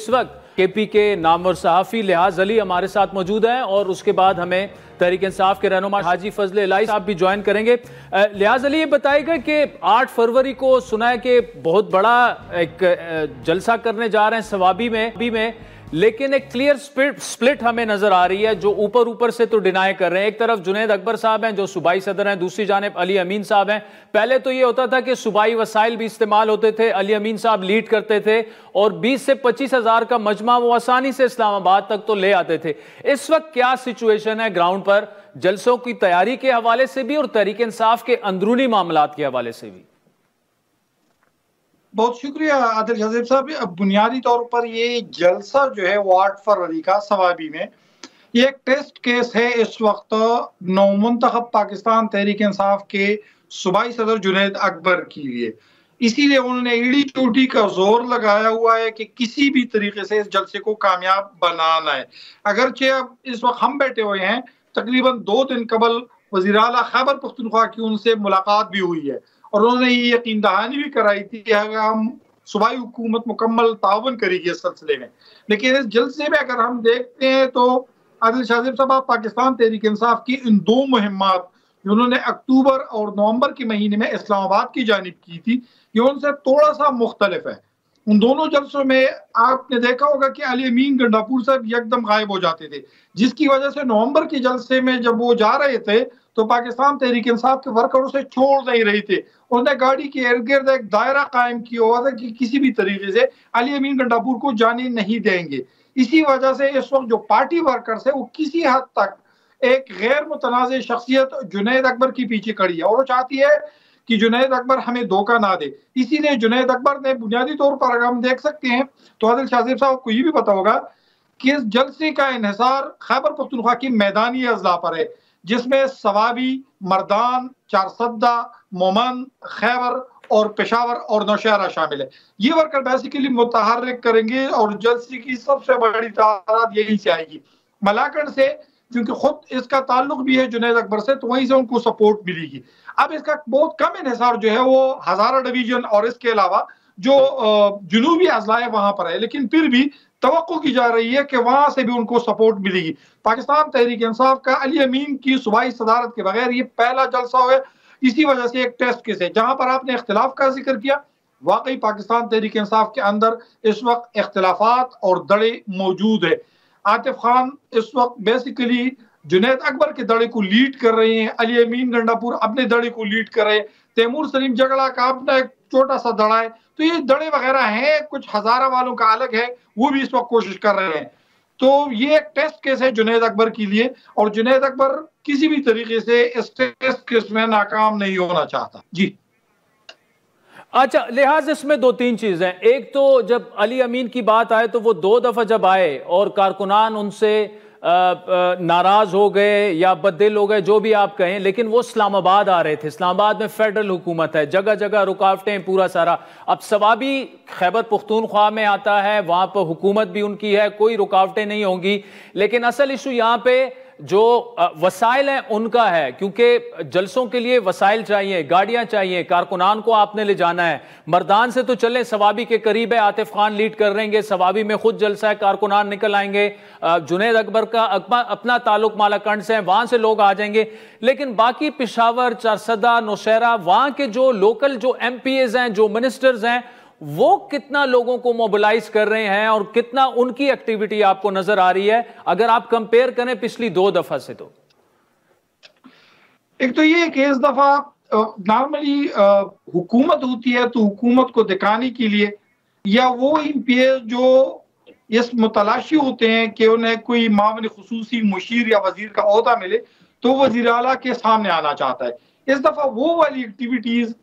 इस वक्त KP के नामवर सहाफ़ी लिहाज अली हमारे साथ मौजूद हैं और उसके बाद हमें तहरीक इंसाफ के रहनुमा हाजी फजल इलाही साहब भी ज्वाइन करेंगे। लिहाज अली, ये बताएगा कि 8 फरवरी को सुना है कि बहुत बड़ा एक जलसा करने जा रहे हैं सवाबी में, लेकिन एक क्लियर स्प्लिट हमें नजर आ रही है, जो ऊपर से तो डिनाई कर रहे हैं। एक तरफ जुनैद अकबर साहब हैं जो सूबाई सदर हैं, दूसरी जानिब अली अमीन साहब हैं। पहले तो ये होता था कि सूबाई वसाइल भी इस्तेमाल होते थे, अली अमीन साहब लीड करते थे और 20 से 25 हज़ार का मजमा वो आसानी से इस्लामाबाद तक तो ले आते थे। इस वक्त क्या सिचुएशन है ग्राउंड पर, जलसों की तैयारी के हवाले से भी और तहरीक इंसाफ के अंदरूनी मामलात के हवाले से भी? बहुत शुक्रिया आदिल शजीब साहब। बुनियादी तौर पर ये जलसा जो है वो 8 फरवरी का सवाबी में ये एक टेस्ट केस है इस वक्त नौमुंतखब पाकिस्तान तहरीक इंसाफ के सूबाई सदर जुनैद अकबर के लिए। इसीलिए उन्होंने ईड़ी चोटी का जोर लगाया हुआ है कि किसी भी तरीके से इस जलसे को कामयाब बनाना है। अगरचे अब इस वक्त हम बैठे हुए हैं, तकरीबन 2 दिन कबल वज़ीर आला खैबर पख्तूनख्वा की उनसे मुलाकात भी हुई है और उन्होंने ये यकीन दहानी भी कराई थी कि अगर हम सूबाई हुकूमत मुकम्मल ताउन करेगी इस सिलसिले में। लेकिन इस जलसे में अगर हम देखते हैं तो आदिल शाजिब साहब, पाकिस्तान तहरीक इंसाफ की इन 2 मुहिम्मात जो उन्होंने अक्टूबर और नवंबर के महीने में इस्लामाबाद की जानिब की थी, ये उनसे थोड़ा सा मुख्तलिफ है। उन दोनों जलसों में आपने देखा होगा कि अली अमीन गंडापुर साहब यकदम गायब हो जाते थे, जिसकी वजह से नवंबर के जलसे में जब वो जा रहे थे तो पाकिस्तान तहरीक इंसाफ के वर्करों से छोड़ नहीं रही थे। उन्होंने गाड़ी के इर्द गिर्द एक दायरा कायम किया हुआ था कि किसी भी तरीके से अली अमीन गंडापुर को जाने नहीं देंगे। इसी वजह से इस वक्त जो पार्टी वर्कर्स है वो किसी हद तक एक गैर मुतनाज़ शख्सियत जुनैद अकबर की पीछे खड़ी है और वो चाहती है कि जुनैद अकबर हमें धोखा ना दे। इसीलिए जुनैद अकबर ने बुनियादी तौर पर अगर हम देख सकते हैं तो आदिल शाजिब साहब को ये भी पता होगा कि इस जलसे का इन्हिसार खैबर पख्तूनख्वा की मैदानी अजला पर है, जिसमें सवाबी, मर्दान, चारसद्दा, मोमन, खैबर और पेशावर और नौशहरा शामिल है। ये वर्कर बेसिकली मुतहर्रिक करेंगे और जलसे की सबसे बड़ी तादाद यहीं से आएगी। मलाकड़ से, क्योंकि खुद इसका ताल्लुक भी है जुनैद अकबर से, तो वहीं से उनको सपोर्ट मिलेगी। अब इसका बहुत कम इन्हिसार जो है वो हजारा डिवीजन और इसके अलावा जो जुनूबी अजला है वहां पर है, लेकिन फिर भी तवक्को की जा रही है कि वहां से भी उनको सपोर्ट मिलेगी। पाकिस्तान तहरीक इंसाफ का अली अमीन की सूबाई सदारत के बगैर ये पहला जलसा हुआ। इसी वजह से एक टेस्ट केस है। जहां पर आपने इख्तिलाफ का जिक्र किया, वाकई पाकिस्तान तहरीक इंसाफ के अंदर इस वक्त इख्तिलाफात और दड़े मौजूद है। आतिफ खान इस वक्त बेसिकली जुनैद अकबर के दड़े को लीड कर रहे हैं, अली अमीन गंडापुर अपने दड़े को लीड कर रहे हैं, तैमूर सलीम जगड़ा का अपना एक छोटा सा दड़ा है। तो ये दड़े वगैरह हैं, कुछ हजारा वालों का अलग है, वो भी इस वक्त कोशिश कर रहे हैं। तो ये एक टेस्ट केस है जुनैद अकबर के लिए और जुनैद अकबर किसी भी तरीके से इस टेस्ट केस में नाकाम नहीं होना चाहता। जी अच्छा, लिहाज इसमें 2-3 चीजें। एक तो जब अली अमीन की बात आए तो वो 2 दफा जब आए और कारकुनान उनसे नाराज हो गए या बददिल हो गए, जो भी आप कहें, लेकिन वो इस्लामाबाद आ रहे थे। इस्लामाबाद में फेडरल हुकूमत है, जगह जगह रुकावटें, पूरा सारा। अब सवाबी खैबर पख्तूनख्वा में आता है, वहां पर हुकूमत भी उनकी है, कोई रुकावटें नहीं होंगी। लेकिन असल इशू यहाँ पे जो वसाइल हैं उनका है, क्योंकि जलसों के लिए वसाइल चाहिए, गाड़ियां चाहिए, कारकुनान को आपने ले जाना है। मर्दान से तो चले, सवाबी के करीब है, आतिफ खान लीड कर रहेंगे, सवाबी में खुद जलसा है, कारकुनान निकल आएंगे। जुनैद अकबर का अपना ताल्लुक मालाकंड से है, वहां से लोग आ जाएंगे। लेकिन बाकी पेशावर, चारसदा, नौशहरा, वहां के जो लोकल जो MPAs हैं, जो मिनिस्टर्स हैं, वो कितना लोगों को मोबिलाइज कर रहे हैं और कितना उनकी एक्टिविटी आपको नजर आ रही है, अगर आप कंपेयर करें पिछली 2 दफा से? तो एक तो ये कि इस दफा नॉर्मली हुकूमत होती है तो हुकूमत को दिखाने के लिए, या वो MPA जो इस मुतलाशी होते हैं कि उन्हें कोई मामले खुसूसी मुशीर या वजीर का ओहदा मिले, तो वजीर आला के सामने आना चाहता है। इस दफा वो वाली एक्टिविटीज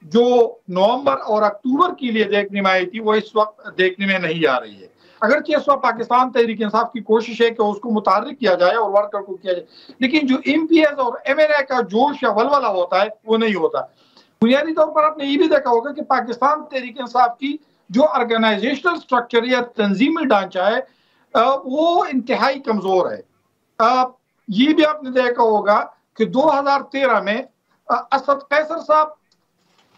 जो नवंबर और अक्टूबर के लिए देखने में आई थी वो इस वक्त देखने में नहीं आ रही है। अगरचे इस वक्त पाकिस्तान तहरीक इंसाफ की कोशिश है कि उसको मुतारिक किया जाए और वर्कर को किया जाए, लेकिन जो MPAs और MNA का जोश या वलवला होता है वो नहीं होता। बुनियादी तौर पर आपने ये भी देखा होगा कि पाकिस्तान तहरीक इंसाफ की जो ऑर्गेनाइजेशनल स्ट्रक्चर या तंजीमी ढांचा है वो इंतहाई कमजोर है। ये भी आपने देखा होगा कि 2013 में असद कैसर साहब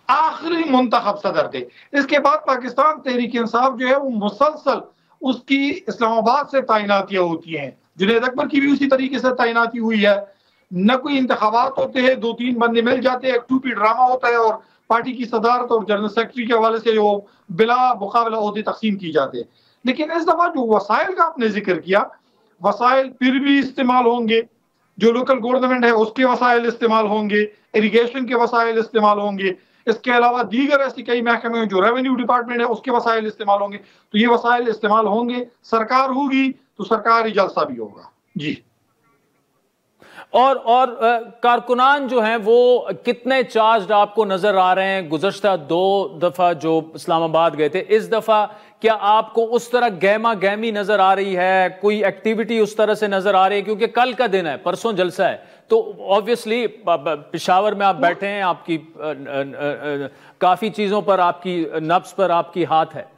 आखिरी मुंतखब सदर थे। इसके बाद पाकिस्तान तहरीक इंसाफ जो है वो मुसलसल اس کی اسلام آباد سے تعیناتیاں ہوتی ہیں. جنید اکبر کی بھی اسی طریقے سے تعیناتی ہوئی ہے. نہ کوئی انتخابات ہوتے ہیں، 2-3 بندے مل جاتے ہیں، ایک 2P ڈرامہ ہوتا ہے اور پارٹی کی صدارت اور جنرل سیکرٹری کے حوالے سے وہ بلا مقابلہ عہدے تقسیم کی جاتے ہیں. لیکن اس دفعہ جو وسائل کا آپ نے ذکر کیا، وسائل پھر بھی استعمال ہوں گے. جو لوکل گورنمنٹ ہے اس کے وسائل استعمال ہوں گے، اریگیشن کے وسائل استعمال ہوں گے، اس کے علاوہ دیگر ایسی کئی محکمے ہیں جو ریونیو ڈپارٹمنٹ ہے اس کے وسائل استعمال ہوں گے. تو یہ وسائل استعمال ہوں گے. سرکار ہوگی تو سرکاری جلسہ بھی ہوگا. جی. اور کارکنان جو ہیں وہ کتنے چارجڈ آپ کو نظر آ رہے ہیں؟ گزشتہ 2 دفعہ جو اسلام آباد گئے تھے، اس دفعہ کیا آپ کو اس طرح گہما گہمی نظر آ رہی ہے؟ کوئی ایکٹیویٹی اس طرح سے نظر آ رہی ہے؟ کیونکہ کل کا دن ہے، پرسوں جلسہ ہے، تو آبویسلی پشاور میں آپ بیٹھے ہیں، آپ کی کافی چیزوں پر، آپ کی نبض پر آپ کی ہاتھ ہے.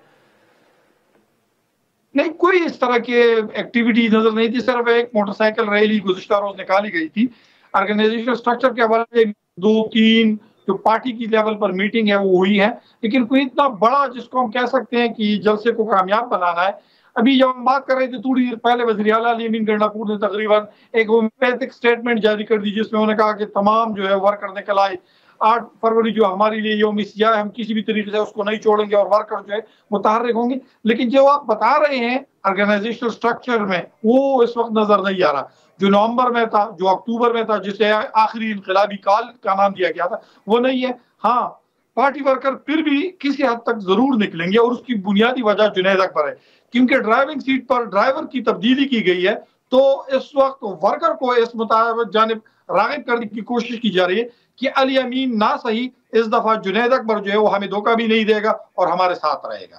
نہیں، کوئی اس طرح کی ایکٹیویٹی نظر نہیں تھی. صرف ایک موٹر سائیکل ریلی گزشتہ روز نکالی گئی تھی. آرگنائزیشنل سٹرکچر کے حوالے سے 2-3 جو پارٹی کی لیول پر میٹنگ ہے وہ ہوئی ہے، لیکن کوئی اتنا بڑا جس کو ہم کہہ سکتے ہیں کہ جلسے کو کامیاب بنانا ہے. ابھی جب ہم بات کر رہے تھے تھوڑی دیر پہلے، وزیر اعلیٰ علی امین گنڈاپور نے تقریباً ایک ہومیوپیتھک اسٹیٹمنٹ جاری کر دی جس میں انہوں نے کہا کہ تمام جو ہے ورکر نکل آئے. 8 فروری جو ہمارے لیے یوم سیاہ ہے، ہم کسی بھی طریقے سے اس کو نہیں چھوڑیں گے اور ورکر جو ہے متحرک ہوں گے. لیکن جو آپ بتا رہے ہیں آرگنائزیشنل سٹرکچر میں، وہ اس وقت نظر نہیں آ رہا. جو نومبر میں تھا، جو اکتوبر میں تھا، جسے آخری انقلابی کال کا نام دیا گیا تھا، وہ نہیں ہے. ہاں، پارٹی ورکر پھر بھی کسی حد تک ضرور نکلیں گے، اور اس کی بنیادی وجہ جنید اکبر ہے. کیونکہ ڈرائیونگ سیٹ پر ڈرائیور کی تبدیلی کی گئی ہے، تو اس وقت ورکر کو اس مطابق جانب راغب کرنے کی کوشش کی جا رہی ہے کہ علی امین نہ صحیح، اس دفعہ جنید اکبر جو ہے وہ ہمیں دھوکہ بھی نہیں دے گا اور ہمارے ساتھ رہے گا.